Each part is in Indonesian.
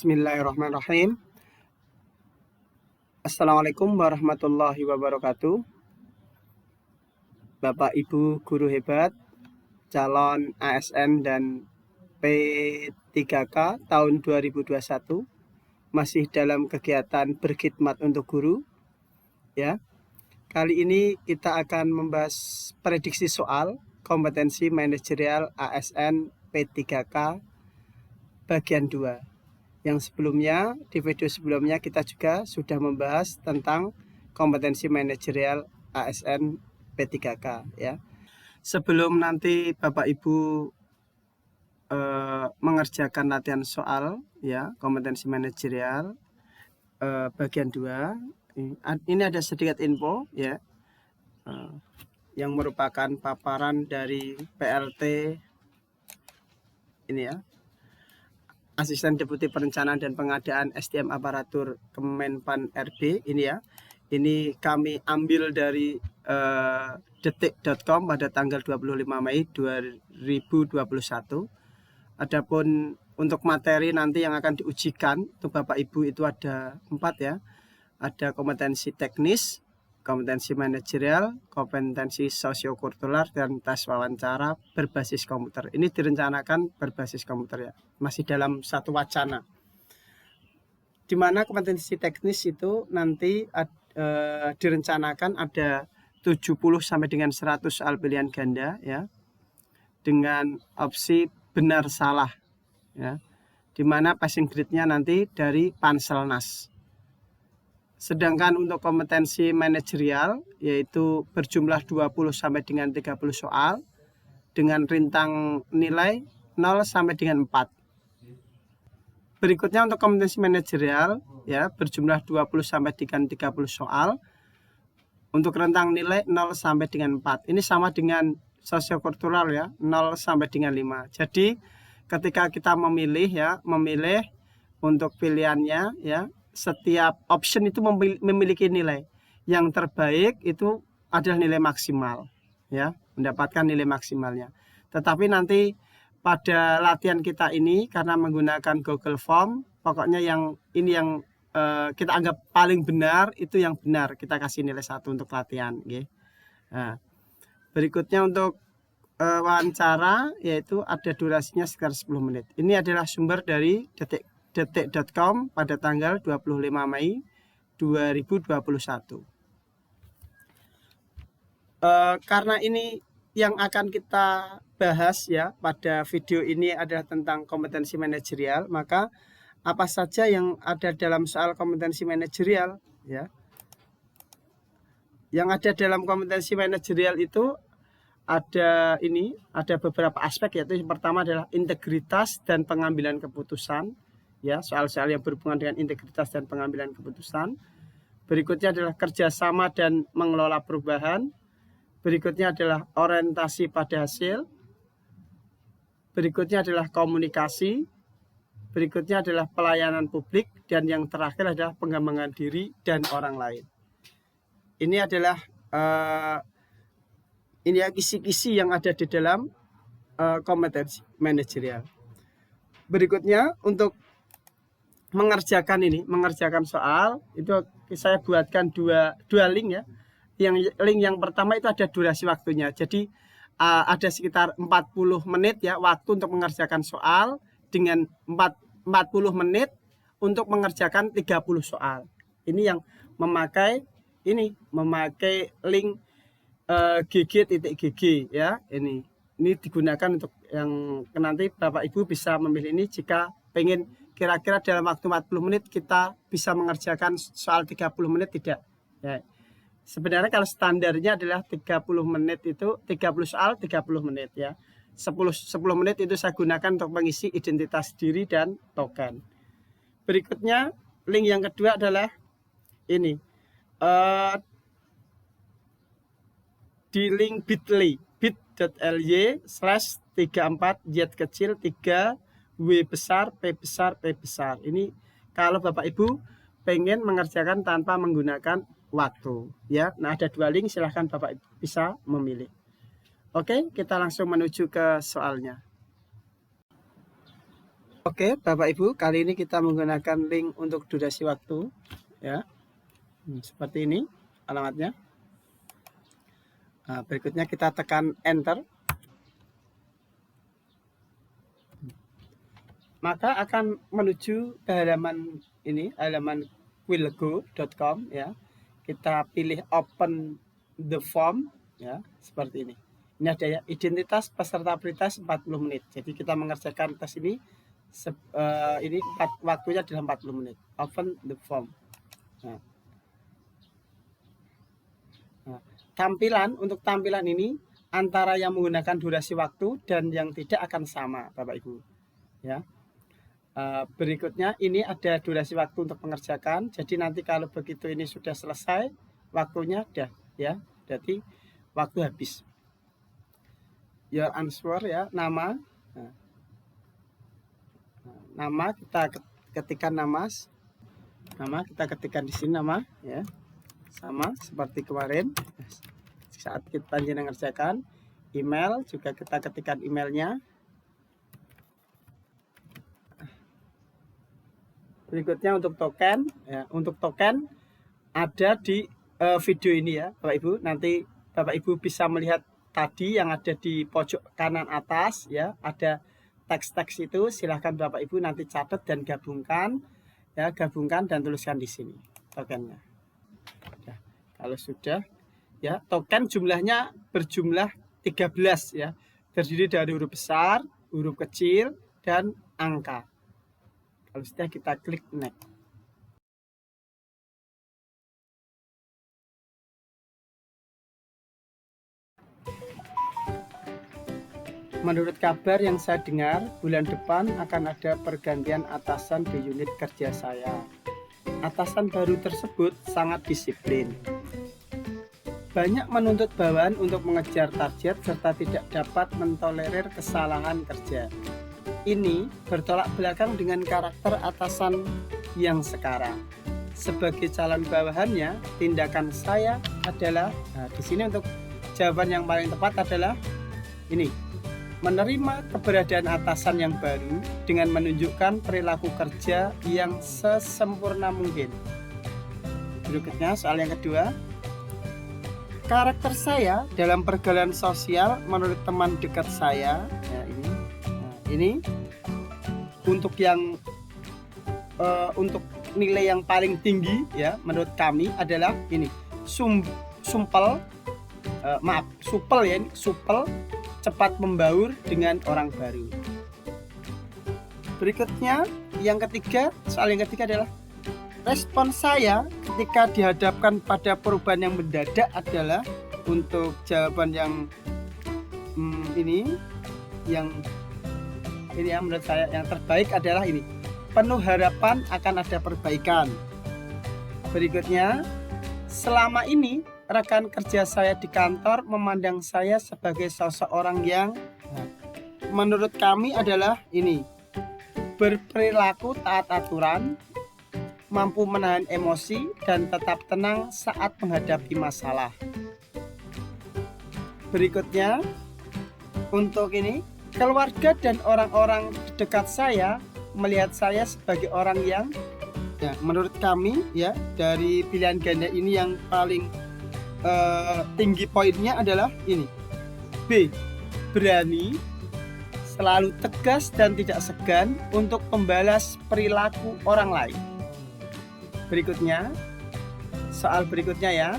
Bismillahirrahmanirrahim. Assalamualaikum warahmatullahi wabarakatuh. Bapak Ibu guru hebat, calon ASN dan P3K tahun 2021 masih dalam kegiatan berkhidmat untuk guru. Ya. Kali ini kita akan membahas prediksi soal kompetensi manajerial ASN P3K bagian 2. Yang sebelumnya, di video sebelumnya kita juga sudah membahas tentang kompetensi manajerial ASN P3K ya. Sebelum nanti Bapak Ibu mengerjakan latihan soal ya, kompetensi manajerial bagian 2, ini ada sedikit info ya, yang merupakan paparan dari PLT ini ya, Asisten Deputi Perencanaan dan Pengadaan SDM Aparatur Kemenpan RB ini ya. Ini kami ambil dari detik.com pada tanggal 25 Mei 2021. Adapun untuk materi nanti yang akan diujikan untuk Bapak Ibu itu ada 4 ya. Ada kompetensi teknis, kompetensi manajerial, kompetensi sosiokultural, dan tes wawancara berbasis komputer. Ini direncanakan berbasis komputer ya, masih dalam satu wacana. Di mana kompetensi teknis itu nanti direncanakan ada 70 sampai dengan 100 soal pilihan ganda ya, dengan opsi benar salah ya. Di mana passing grade-nya nanti dari Panselnas. Sedangkan untuk kompetensi manajerial yaitu berjumlah 20 sampai dengan 30 soal dengan rintang nilai 0 sampai dengan 4. Berikutnya untuk kompetensi manajerial ya berjumlah 20 sampai dengan 30 soal untuk rentang nilai 0 sampai dengan 4. Ini sama dengan sosiokultural ya, 0 sampai dengan 5. Jadi ketika kita memilih untuk pilihannya ya, setiap option itu memiliki nilai. Yang terbaik itu adalah nilai maksimal ya, mendapatkan nilai maksimalnya. Tetapi nanti pada latihan kita ini karena menggunakan Google Form, pokoknya yang ini yang kita anggap paling benar itu yang benar, kita kasih nilai 1 untuk latihan okay. Nah, berikutnya untuk wawancara yaitu ada durasinya sekitar 10 menit. Ini adalah sumber dari detik.com pada tanggal 25 Mei 2021. Karena ini yang akan kita bahas ya pada video ini adalah tentang kompetensi manajerial, maka apa saja yang ada dalam soal kompetensi manajerial ya. Yang ada dalam kompetensi manajerial itu ada beberapa aspek, yaitu yang pertama adalah integritas dan pengambilan keputusan. Ya, soal-soal yang berhubungan dengan integritas dan pengambilan keputusan. Berikutnya adalah kerjasama dan mengelola perubahan. Berikutnya adalah orientasi pada hasil. Berikutnya adalah komunikasi. Berikutnya adalah pelayanan publik. Dan yang terakhir adalah pengembangan diri dan orang lain. Ini adalah kisi-kisi yang ada di dalam kompetensi manajerial. Berikutnya untuk mengerjakan soal itu saya buatkan dua link ya. Link yang pertama itu ada durasi waktunya. Jadi ada sekitar 40 menit ya waktu untuk mengerjakan soal, dengan 40 menit untuk mengerjakan 30 soal. Ini yang memakai link gg.gg ya. Ini digunakan untuk yang nanti Bapak Ibu bisa memilih ini jika pengen kira-kira dalam waktu 40 menit kita bisa mengerjakan soal 30 menit tidak ya. Sebenarnya kalau standarnya adalah 30 menit itu 30 soal 30 menit ya. 10 menit itu saya gunakan untuk mengisi identitas diri dan token. Berikutnya link yang kedua adalah ini di link bit.ly/34z3 W besar, P besar, P besar. Ini kalau Bapak Ibu pengen mengerjakan tanpa menggunakan waktu ya. Nah, ada 2 link, silahkan Bapak Ibu bisa memilih. Oke, kita langsung menuju ke soalnya. Oke, Bapak Ibu, kali ini kita menggunakan link untuk durasi waktu, ya. Seperti ini alamatnya. Nah, berikutnya kita tekan enter. Maka akan menuju ke halaman ini, halaman quillego.com, ya. Kita pilih open the form, ya, seperti ini. Ini ada ya, identitas peserta prioritas 40 menit. Jadi kita mengerjakan tes ini waktunya adalah 40 menit. Open the form. Nah, untuk tampilan ini antara yang menggunakan durasi waktu dan yang tidak akan sama, Bapak Ibu. Ya. Berikutnya ini ada durasi waktu untuk mengerjakan. Jadi nanti kalau begitu ini sudah selesai, waktunya udah, ya. Jadi waktu habis. Your answer, ya, nama. Nama kita ketikkan nama kita ketikkan di sini nama, ya, sama seperti kemarin saat kita mengerjakan. Email juga kita ketikkan emailnya. Berikutnya untuk token, ya, untuk token ada di video ini, ya, Bapak Ibu. Nanti Bapak Ibu bisa melihat tadi yang ada di pojok kanan atas, ya, ada teks-teks itu. Silahkan Bapak Ibu nanti catat dan gabungkan, ya, dan tuliskan di sini tokennya. Ya, kalau sudah, ya, token jumlahnya berjumlah 13, ya, terdiri dari huruf besar, huruf kecil, dan angka. Kalau sudah, kita klik next. Menurut kabar yang saya dengar, bulan depan akan ada pergantian atasan di unit kerja saya. Atasan baru tersebut sangat disiplin. Banyak menuntut bawahan untuk mengejar target serta tidak dapat mentolerir kesalahan kerja. Ini bertolak belakang dengan karakter atasan yang sekarang. Sebagai calon bawahannya, tindakan saya adalah, nah, di sini untuk jawaban yang paling tepat adalah ini: menerima keberadaan atasan yang baru dengan menunjukkan perilaku kerja yang sesempurna mungkin. Berikutnya soal yang kedua. Karakter saya dalam pergaulan sosial menurut teman dekat saya, ya, ini untuk yang untuk nilai yang paling tinggi, ya, menurut kami adalah ini: supel, ya, supel, cepat membaur dengan orang baru. Berikutnya yang ketiga, soal yang ketiga adalah respon saya ketika dihadapkan pada perubahan yang mendadak adalah, untuk jawaban yang ini ya, menurut saya yang terbaik adalah ini: penuh harapan akan ada perbaikan. Berikutnya, selama ini rekan kerja saya di kantor memandang saya sebagai seseorang yang menurut kami adalah ini: berperilaku taat aturan, mampu menahan emosi, dan tetap tenang saat menghadapi masalah. Berikutnya, untuk ini, keluarga dan orang-orang dekat saya melihat saya sebagai orang yang, ya, menurut kami, ya, dari pilihan ganda ini yang paling tinggi poinnya adalah ini: B, berani, selalu tegas dan tidak segan untuk membalas perilaku orang lain. Berikutnya, soal berikutnya, ya.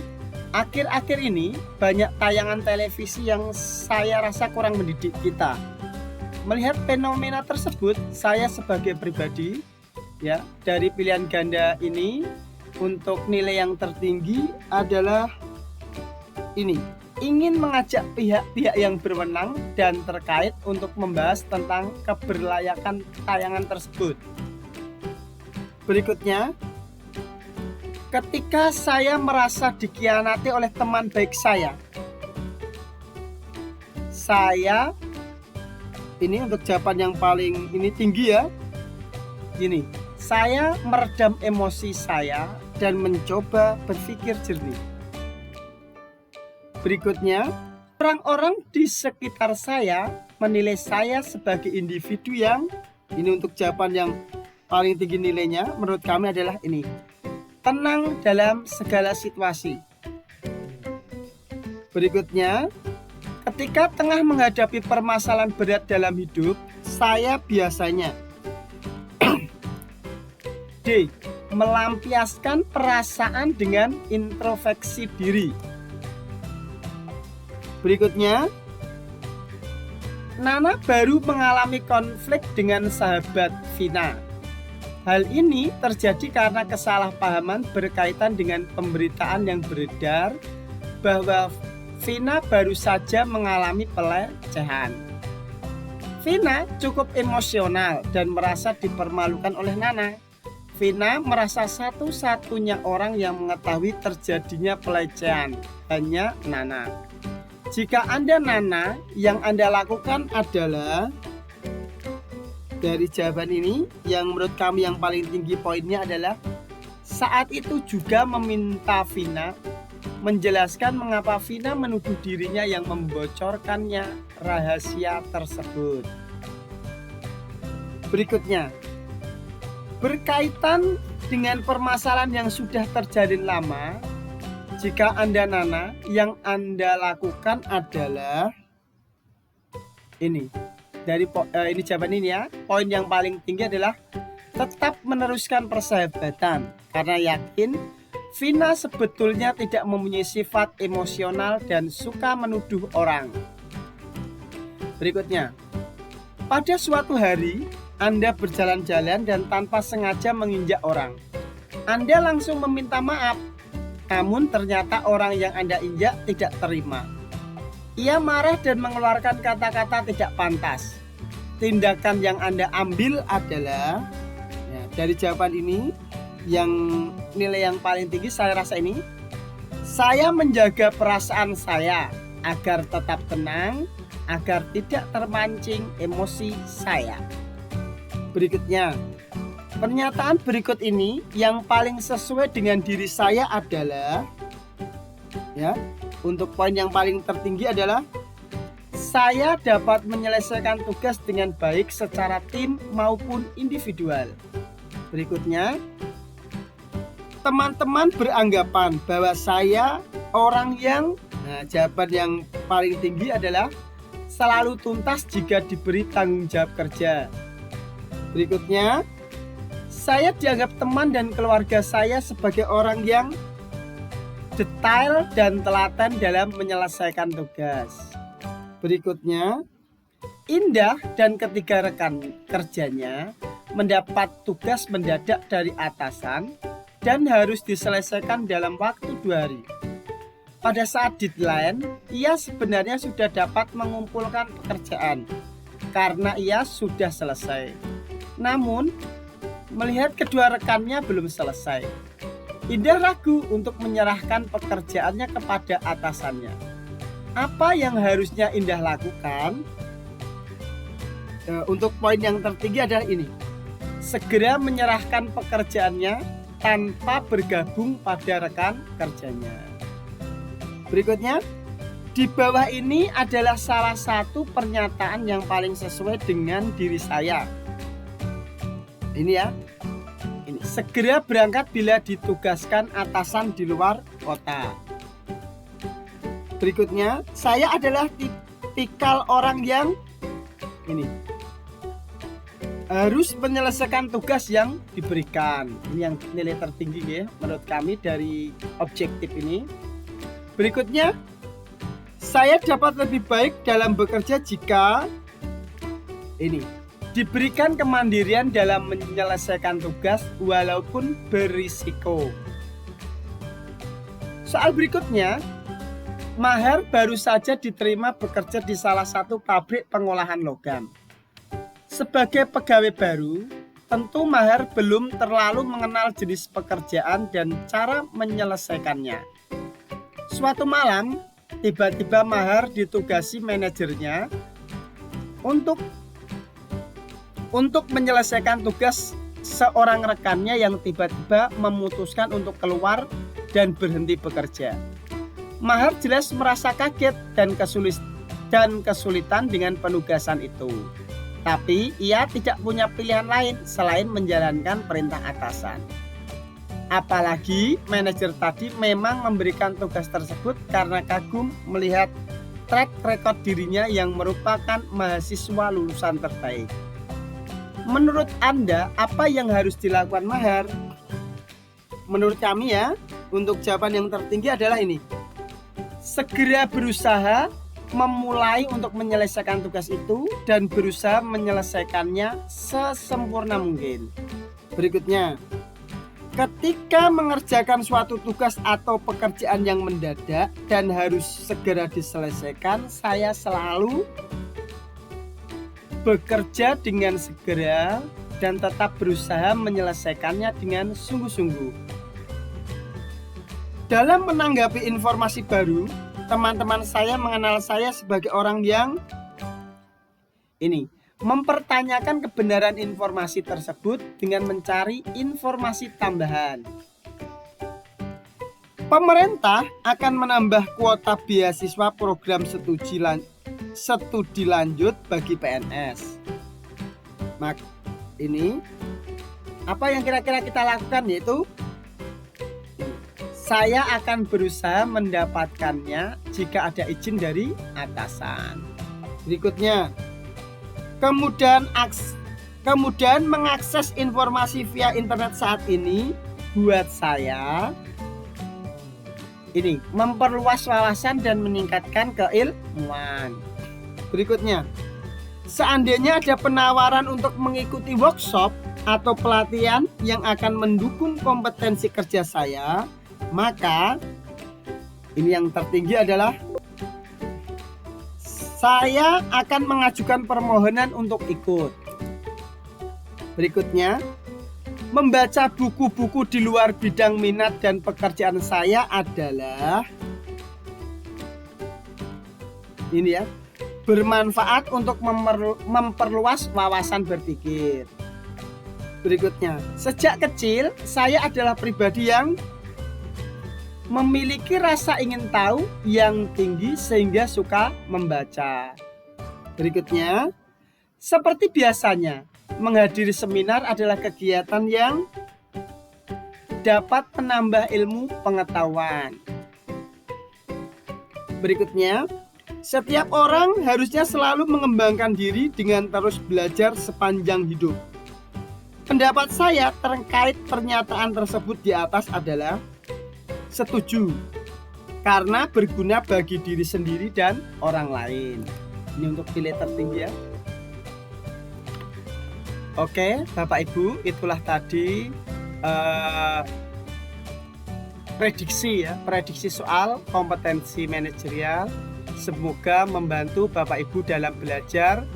Akhir-akhir ini banyak tayangan televisi yang saya rasa kurang mendidik kita. Melihat fenomena tersebut, saya sebagai pribadi, ya, dari pilihan ganda ini untuk nilai yang tertinggi adalah ini: ingin mengajak pihak-pihak yang berwenang dan terkait untuk membahas tentang keberlayakan tayangan tersebut. Berikutnya, ketika saya merasa dikhianati oleh teman baik saya ini untuk jawaban yang paling ini tinggi, ya, ini: saya meredam emosi saya dan mencoba berpikir jernih. Berikutnya, orang-orang di sekitar saya menilai saya sebagai individu yang Ini untuk jawaban yang paling tinggi nilainya menurut kami adalah ini. Tenang dalam segala situasi. Berikutnya, ketika tengah menghadapi permasalahan berat dalam hidup, saya biasanya D. Melampiaskan perasaan dengan introspeksi diri. Berikutnya, Nana baru mengalami konflik dengan sahabat Vina. Hal ini terjadi karena kesalahpahaman berkaitan dengan pemberitaan yang beredar bahwa Vina baru saja mengalami pelecehan. Vina cukup emosional dan merasa dipermalukan oleh Nana. Vina merasa satu-satunya orang yang mengetahui terjadinya pelecehan hanya Nana. Jika Anda Nana, yang Anda lakukan adalah, dari jawaban ini yang menurut kami yang paling tinggi poinnya adalah saat itu juga meminta Vina menjelaskan mengapa Vina menuduh dirinya yang membocorkannya rahasia tersebut. Berikutnya, berkaitan dengan permasalahan yang sudah terjalin lama, jika Anda Nana, yang Anda lakukan adalah ini. Dari ini jawaban ini ya. Poin yang paling tinggi adalah tetap meneruskan persahabatan karena yakin Vina sebetulnya tidak mempunyai sifat emosional dan suka menuduh orang. Berikutnya, pada suatu hari Anda berjalan-jalan dan tanpa sengaja menginjak orang. Anda langsung meminta maaf. Namun ternyata orang yang Anda injak tidak terima. Ia marah dan mengeluarkan kata-kata tidak pantas. Tindakan yang Anda ambil adalah, ya, dari jawaban ini, yang nilai yang paling tinggi saya rasa ini, saya menjaga perasaan saya agar tetap tenang, agar tidak termancing emosi saya. Berikutnya, pernyataan berikut ini yang paling sesuai dengan diri saya adalah, ya, untuk poin yang paling tertinggi adalah saya dapat menyelesaikan tugas dengan baik secara tim maupun individual. Berikutnya, teman-teman beranggapan bahwa saya orang yang, jawaban yang paling tinggi adalah selalu tuntas jika diberi tanggung jawab kerja. Berikutnya, saya dianggap teman dan keluarga saya sebagai orang yang detail dan telaten dalam menyelesaikan tugas. Berikutnya, Indah dan ketiga rekan kerjanya mendapat tugas mendadak dari atasan dan harus diselesaikan dalam waktu 2 hari. Pada saat deadline, ia sebenarnya sudah dapat mengumpulkan pekerjaan karena ia sudah selesai. Namun, melihat kedua rekannya belum selesai, Indah ragu untuk menyerahkan pekerjaannya kepada atasannya. Apa yang harusnya Indah lakukan? Untuk poin yang tertinggi adalah ini. Segera menyerahkan pekerjaannya tanpa bergabung pada rekan kerjanya. Berikutnya, di bawah ini adalah salah satu pernyataan yang paling sesuai dengan diri saya. Ini ya. Ini, segera berangkat bila ditugaskan atasan di luar kota. Berikutnya, saya adalah tipikal orang yang ini harus menyelesaikan tugas yang diberikan. Ini yang nilai tertinggi ya menurut kami dari objektif ini. Berikutnya, saya dapat lebih baik dalam bekerja jika ini diberikan kemandirian dalam menyelesaikan tugas walaupun berisiko. Soal berikutnya, Maher baru saja diterima bekerja di salah satu pabrik pengolahan logam. Sebagai pegawai baru, tentu Maher belum terlalu mengenal jenis pekerjaan dan cara menyelesaikannya. Suatu malam, tiba-tiba Maher ditugasi manajernya untuk menyelesaikan tugas seorang rekannya yang tiba-tiba memutuskan untuk keluar dan berhenti bekerja. Maher jelas merasa kaget dan kesulitan dengan penugasan itu. Tapi ia tidak punya pilihan lain selain menjalankan perintah atasan. Apalagi manajer tadi memang memberikan tugas tersebut karena kagum melihat track record dirinya yang merupakan mahasiswa lulusan terbaik. Menurut Anda, apa yang harus dilakukan Mahar? Menurut kami ya, untuk jawaban yang tertinggi adalah ini. Segera berusaha memulai untuk menyelesaikan tugas itu dan berusaha menyelesaikannya sesempurna mungkin. Berikutnya, ketika mengerjakan suatu tugas atau pekerjaan yang mendadak dan harus segera diselesaikan, saya selalu bekerja dengan segera dan tetap berusaha menyelesaikannya dengan sungguh-sungguh. Dalam menanggapi informasi baru, teman-teman saya mengenal saya sebagai orang yang mempertanyakan kebenaran informasi tersebut dengan mencari informasi tambahan. Pemerintah akan menambah kuota beasiswa program studi lanjut bagi PNS. Apa yang kira-kira kita lakukan yaitu saya akan berusaha mendapatkannya jika ada izin dari atasan. Berikutnya, kemudian mengakses informasi via internet saat ini buat saya memperluas wawasan dan meningkatkan keilmuan. Berikutnya, seandainya ada penawaran untuk mengikuti workshop atau pelatihan yang akan mendukung kompetensi kerja saya, maka yang tertinggi adalah saya akan mengajukan permohonan untuk ikut. Berikutnya, membaca buku-buku di luar bidang minat dan pekerjaan saya adalah bermanfaat untuk memperluas wawasan berpikir. Berikutnya, sejak kecil saya adalah pribadi yang memiliki rasa ingin tahu yang tinggi sehingga suka membaca. Berikutnya, seperti biasanya, menghadiri seminar adalah kegiatan yang dapat menambah ilmu pengetahuan. Berikutnya, setiap orang harusnya selalu mengembangkan diri dengan terus belajar sepanjang hidup. Pendapat saya terkait pernyataan tersebut di atas adalah setuju, karena berguna bagi diri sendiri dan orang lain. Ini untuk nilai tertinggi ya. Oke, Bapak Ibu, itulah tadi prediksi soal kompetensi manajerial. Semoga membantu Bapak Ibu dalam belajar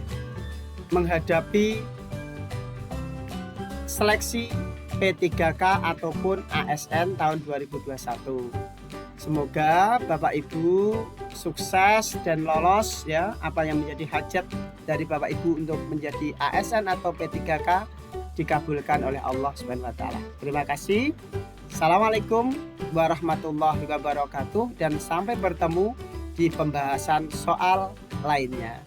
menghadapi seleksi P3K ataupun ASN tahun 2021. Semoga Bapak Ibu sukses dan lolos ya, apa yang menjadi hajat dari Bapak Ibu untuk menjadi ASN atau P3K dikabulkan oleh Allah Subhanahu wa taala. Terima kasih. Assalamualaikum warahmatullahi wabarakatuh dan sampai bertemu di pembahasan soal lainnya.